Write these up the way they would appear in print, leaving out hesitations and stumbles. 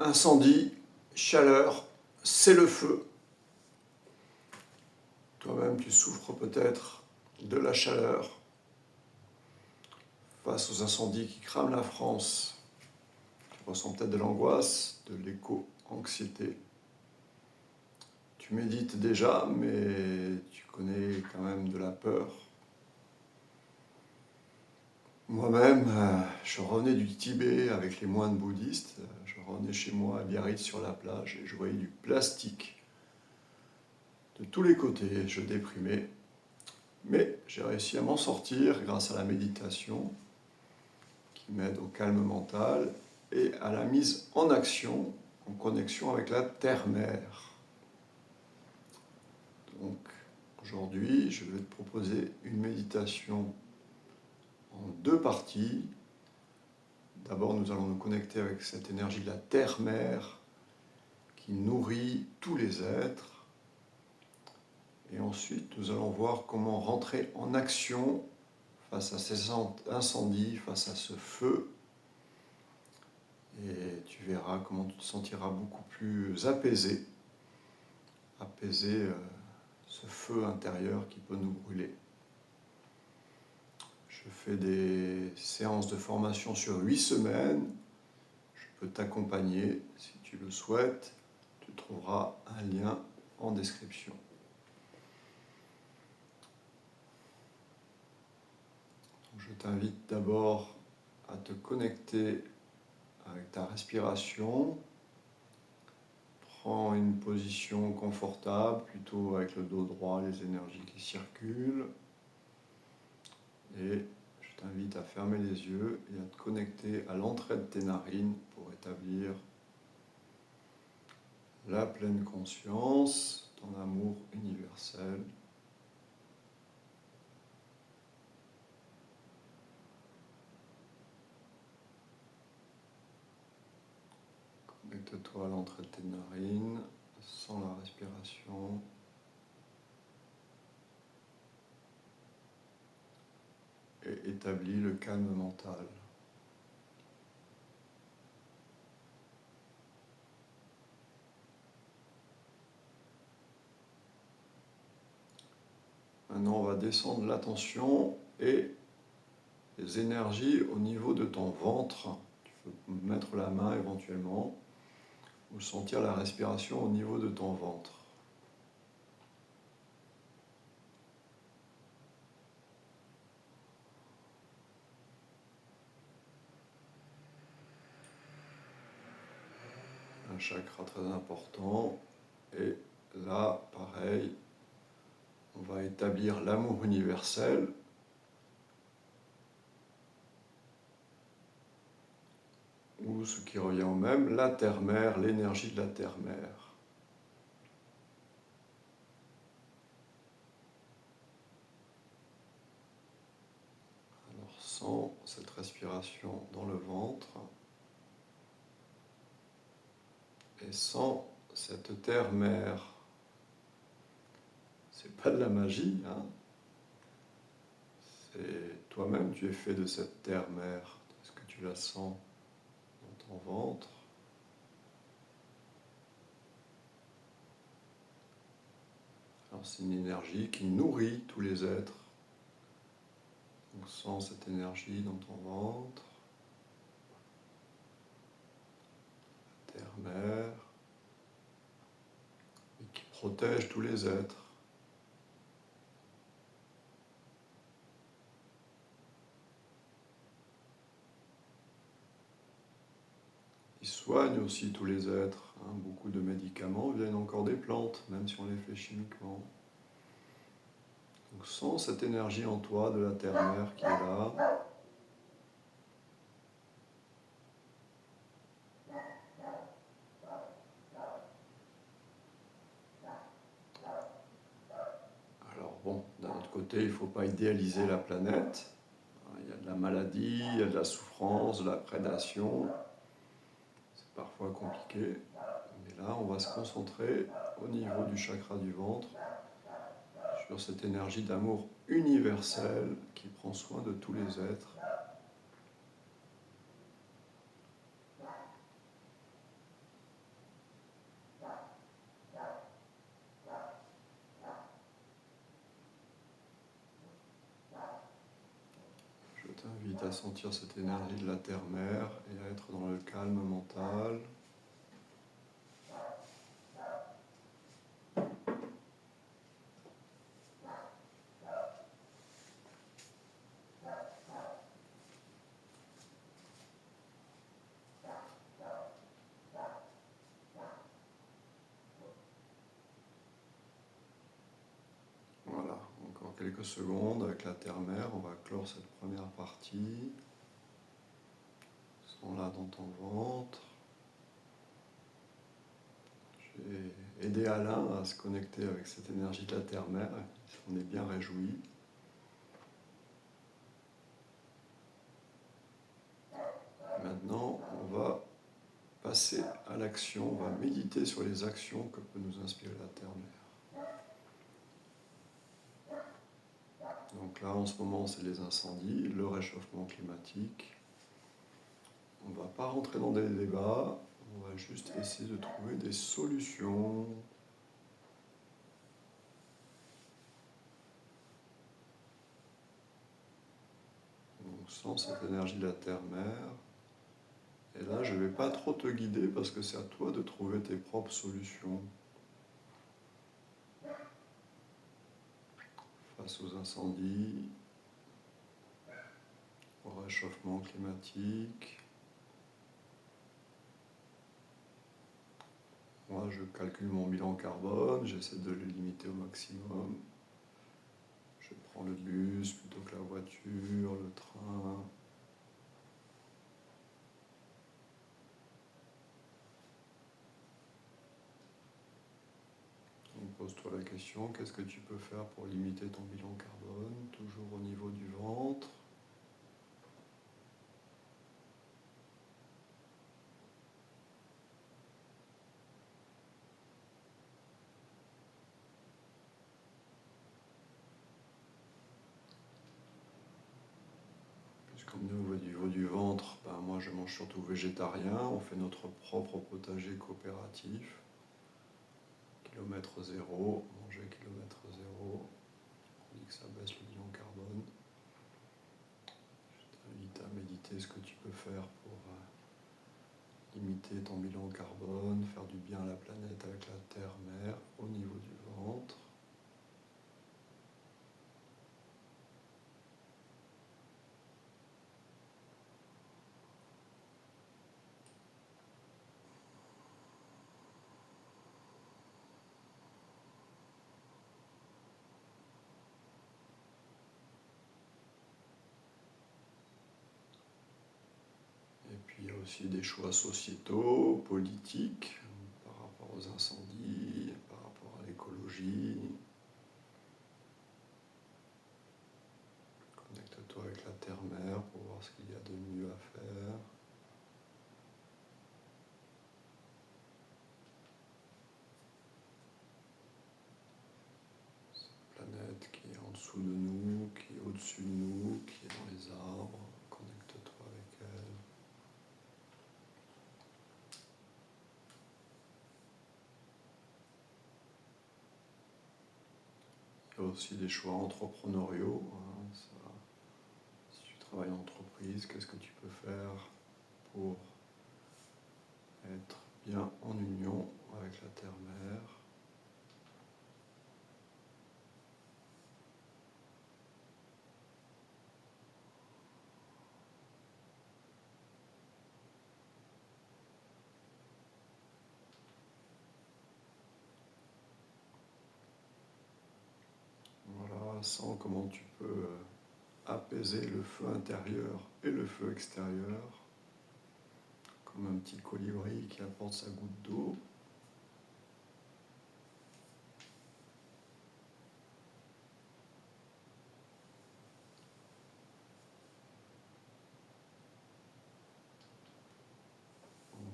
incendie, chaleur, c'est le feu. Toi-même, tu souffres peut-être de la chaleur face aux incendies qui crament la France. Tu ressens peut-être de l'angoisse, de l'éco-anxiété. Tu médites déjà, mais tu connais quand même de la peur. Moi-même, je revenais du Tibet avec les moines bouddhistes. Je revenais chez moi à Biarritz sur la plage et je voyais du plastique de tous les côtés. Je déprimais. Mais j'ai réussi à m'en sortir grâce à la méditation qui m'aide au calme mental et à la mise en action, en connexion avec la terre-mère. Donc aujourd'hui, je vais te proposer une méditation en 2 parties. D'abord, nous allons nous connecter avec cette énergie de la terre-mère qui nourrit tous les êtres. Et ensuite, nous allons voir comment rentrer en action face à ces incendies, face à ce feu. Et tu verras comment tu te sentiras beaucoup plus apaisé, ce feu intérieur qui peut nous brûler. Je fais des séances de formation sur 8 semaines. Je peux t'accompagner si tu le souhaites. Tu trouveras un lien en description. Je t'invite d'abord à te connecter avec ta respiration. Prends une position confortable, plutôt avec le dos droit, les énergies qui circulent. Et je t'invite à fermer les yeux et à te connecter à l'entrée de tes narines pour établir la pleine conscience, ton amour universel. Connecte-toi à l'entrée de tes narines, sans la respiration. Et établis le calme mental. Maintenant, on va descendre l'attention et les énergies au niveau de ton ventre. Tu peux mettre la main éventuellement ou sentir la respiration au niveau de ton ventre. Un chakra très important. Et là, pareil, on va établir l'amour universel. Ou ce qui revient au même, la terre-mère, l'énergie de la terre-mère. Alors, sens cette respiration dans le ventre et sens cette terre-mère. C'est pas de la magie, hein. C'est toi-même, tu es fait de cette terre-mère. Est-ce que tu la sens dans ton ventre? Alors c'est une énergie qui nourrit tous les êtres. Donc sens cette énergie dans ton ventre. Terre-mère. Et qui protège tous les êtres. Qui soigne aussi tous les êtres. Beaucoup de médicaments viennent encore des plantes, même si on les fait chimiquement. Donc sens cette énergie en toi de la terre-mère qui est là. Alors bon, d'un autre côté, il ne faut pas idéaliser la planète. Il y a de la maladie, il y a de la souffrance, de la prédation. C'est parfois compliqué. Mais là, on va se concentrer au niveau du chakra du ventre sur cette énergie d'amour universel qui prend soin de tous les êtres. à sentir cette énergie de la terre-mère et à être dans le calme mental. Voilà, encore quelques secondes avec la terre-mère, on va clore cette première partie. Sens-la dans ton ventre. J'ai aidé Alain à se connecter avec cette énergie de la terre-mère, on est bien réjouis. Maintenant, on va passer à l'action, on va méditer sur les actions que peut nous inspirer la terre-mère. Donc là, en ce moment, c'est les incendies, le réchauffement climatique. On ne va pas rentrer dans des débats, on va juste essayer de trouver des solutions. Donc, sens cette énergie de la terre-mère. Et là, je ne vais pas trop te guider parce que c'est à toi de trouver tes propres solutions face aux incendies, au réchauffement climatique. Moi, je calcule mon bilan carbone, j'essaie de le limiter au maximum. Je prends le bus plutôt que la voiture, le train. Donc pose-toi la question, qu'est-ce que tu peux faire pour limiter ton bilan carbone, toujours au niveau du ventre. Puisqu'au niveau du ventre, moi je mange surtout végétarien, on fait notre propre potager coopératif. Kilomètre zéro, manger kilomètre zéro, on dit que ça baisse le bilan carbone. Je t'invite à méditer ce que tu peux faire pour limiter ton bilan carbone, faire du bien à la planète avec la terre-mère au niveau du ventre. Et puis il y a aussi des choix sociétaux, politiques, par rapport aux incendies, par rapport à l'écologie. Connecte-toi avec la terre-mère pour voir ce qu'il y a de mieux à faire. Planète qui est en dessous de nous, qui est au-dessus de nous, qui est dans les arbres. Connecte-toi avec elle. Il y a aussi des choix entrepreneuriaux. Si tu travailles en entreprise, qu'est-ce que tu peux faire pour être bien en union avec la terre-mère? Voilà, sens comment tu peux apaiser le feu intérieur et le feu extérieur, comme un petit colibri qui apporte sa goutte d'eau.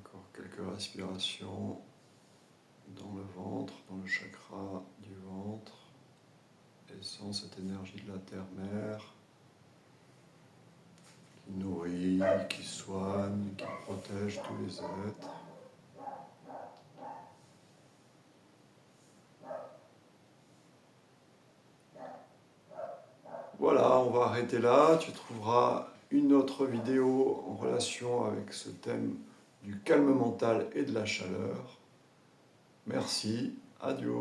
Encore quelques respirations dans le ventre, dans le chakra du ventre, et sens cette énergie de la terre-mère qui nourrit, qui soigne, qui protège tous les êtres. Voilà, on va arrêter là. Tu trouveras une autre vidéo en relation avec ce thème du calme mental et de la chaleur. Merci, adieu.